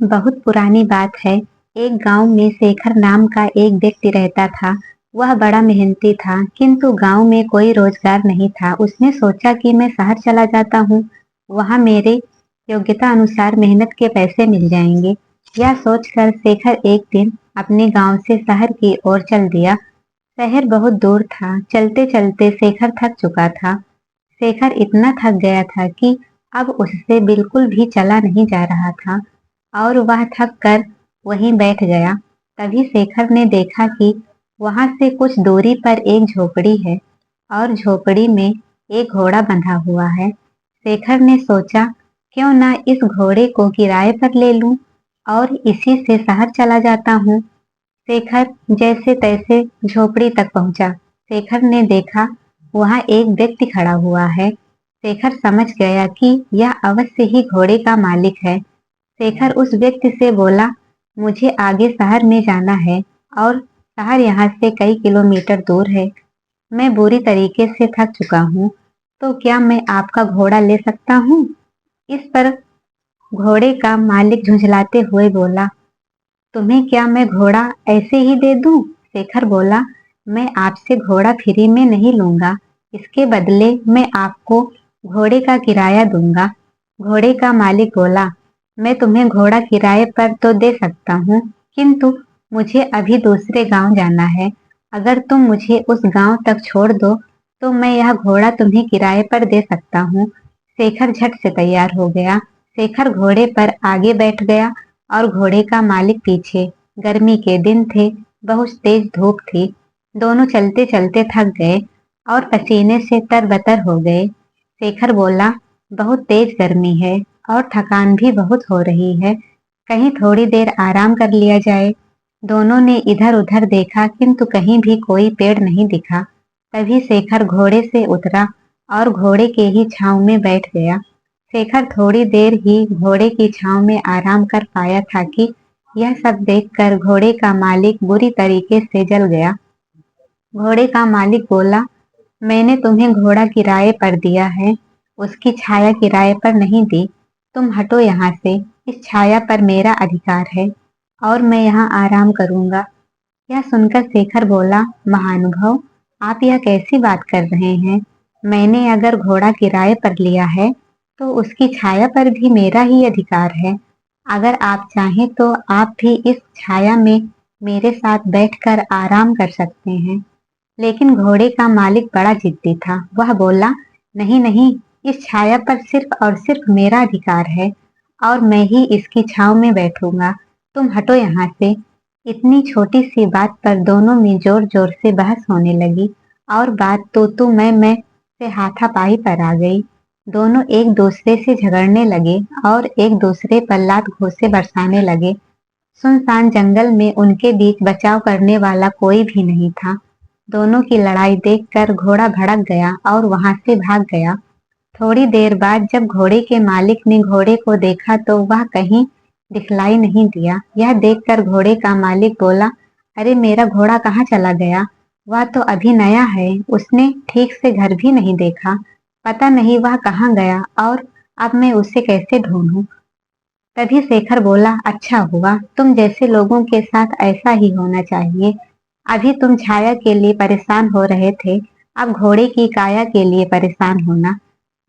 बहुत पुरानी बात है। एक गांव में शेखर नाम का एक व्यक्ति रहता था। वह बड़ा मेहनती था, किंतु गांव में कोई रोजगार नहीं था। उसने सोचा कि मैं शहर चला जाता हूँ, वहां मेरे योग्यता अनुसार मेहनत के पैसे मिल जाएंगे। यह सोचकर शेखर एक दिन अपने गांव से शहर की ओर चल दिया। शहर बहुत दूर था। चलते चलते शेखर थक चुका था। शेखर इतना थक गया था कि अब उससे बिल्कुल भी चला नहीं जा रहा था और वह थक कर वहीं बैठ गया। तभी शेखर ने देखा कि वहां से कुछ दूरी पर एक झोपड़ी है और झोपड़ी में एक घोड़ा बंधा हुआ है। शेखर ने सोचा, क्यों ना इस घोड़े को किराए पर ले लूं और इसी से शहर चला जाता हूँ। शेखर जैसे तैसे झोपड़ी तक पहुंचा। शेखर ने देखा वहां एक व्यक्ति खड़ा हुआ है। शेखर समझ गया कि यह अवश्य ही घोड़े का मालिक है। शेखर उस व्यक्ति से बोला, मुझे आगे शहर में जाना है और शहर यहाँ से कई किलोमीटर दूर है। मैं बुरी तरीके से थक चुका हूँ, तो क्या मैं आपका घोड़ा ले सकता हूँ? इस पर घोड़े का मालिक झुंझलाते हुए बोला, तुम्हें क्या मैं घोड़ा ऐसे ही दे दूं? शेखर बोला, मैं आपसे घोड़ा फ्री में नहीं लूंगा। इसके बदले मैं आपको घोड़े का किराया दूंगा। घोड़े का मालिक बोला, मैं तुम्हें घोड़ा किराए पर तो दे सकता हूँ, किंतु मुझे अभी दूसरे गांव जाना है। अगर तुम मुझे उस गांव तक छोड़ दो तो मैं यह घोड़ा तुम्हें किराए पर दे सकता हूँ। शेखर झट से तैयार हो गया। शेखर घोड़े पर आगे बैठ गया और घोड़े का मालिक पीछे। गर्मी के दिन थे, बहुत तेज धूप थी। दोनों चलते चलते थक गए और पसीने से तरबतर हो गए। शेखर बोला, बहुत तेज गर्मी है और थकान भी बहुत हो रही है, कहीं थोड़ी देर आराम कर लिया जाए। दोनों ने इधर उधर देखा, किंतु कहीं भी कोई पेड़ नहीं दिखा। तभी शेखर घोड़े से उतरा और घोड़े के ही छांव में बैठ गया। शेखर थोड़ी देर ही घोड़े की छांव में आराम कर पाया था कि यह सब देखकर घोड़े का मालिक बुरी तरीके से जल गया। घोड़े का मालिक बोला, मैंने तुम्हें घोड़ा किराए पर दिया है, उसकी छाया किराए पर नहीं दी। तुम हटो यहाँ से। इस छाया पर मेरा अधिकार है और मैं यहाँ आराम करूंगा। यह सुनकर शेखर बोला, महानुभाव, आप यह कैसी बात कर रहे हैं? मैंने अगर घोड़ा किराए पर लिया है तो उसकी छाया पर भी मेरा ही अधिकार है। अगर आप चाहें तो आप भी इस छाया में मेरे साथ बैठकर आराम कर सकते हैं। लेकिन घोड़े का मालिक बड़ा जिद्दी था। वह बोला, नहीं नहीं, इस छाया पर सिर्फ और सिर्फ मेरा अधिकार है और मैं ही इसकी छांव में बैठूंगा। तुम हटो यहाँ से। इतनी छोटी सी बात पर दोनों में जोर जोर से बहस होने लगी और बात तू मैं से हाथापाई पर आ गई। दोनों एक दूसरे से झगड़ने लगे और एक दूसरे पर लात घूंसे बरसाने लगे। सुनसान जंगल में उनके बीच बचाव करने वाला कोई भी नहीं था। दोनों की लड़ाई देखकर घोड़ा भड़क गया और वहां से भाग गया। थोड़ी देर बाद जब घोड़े के मालिक ने घोड़े को देखा तो वह कहीं दिखलाई नहीं दिया। यह देखकर घोड़े का मालिक बोला, अरे मेरा घोड़ा कहाँ चला गया? वह तो अभी नया है, उसने ठीक से घर भी नहीं देखा। पता नहीं वह कहाँ गया और अब मैं उसे कैसे ढूंढूं? तभी शेखर बोला, अच्छा हुआ, तुम जैसे लोगों के साथ ऐसा ही होना चाहिए। अभी तुम छाया के लिए परेशान हो रहे थे, अब घोड़े की काया के लिए परेशान होना।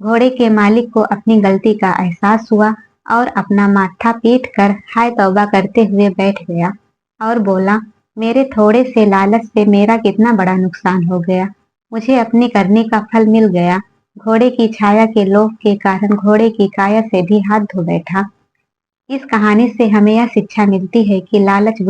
घोड़े के मालिक को अपनी गलती का एहसास हुआ और अपना माथा पीट कर हाय तौबा करते हुए बैठ गया और बोला, मेरे थोड़े से लालच से मेरा कितना बड़ा नुकसान हो गया। मुझे अपनी करनी का फल मिल गया। घोड़े की छाया के लोभ के कारण घोड़े की काया से भी हाथ धो बैठा। इस कहानी से हमें यह शिक्षा मिलती है कि लालच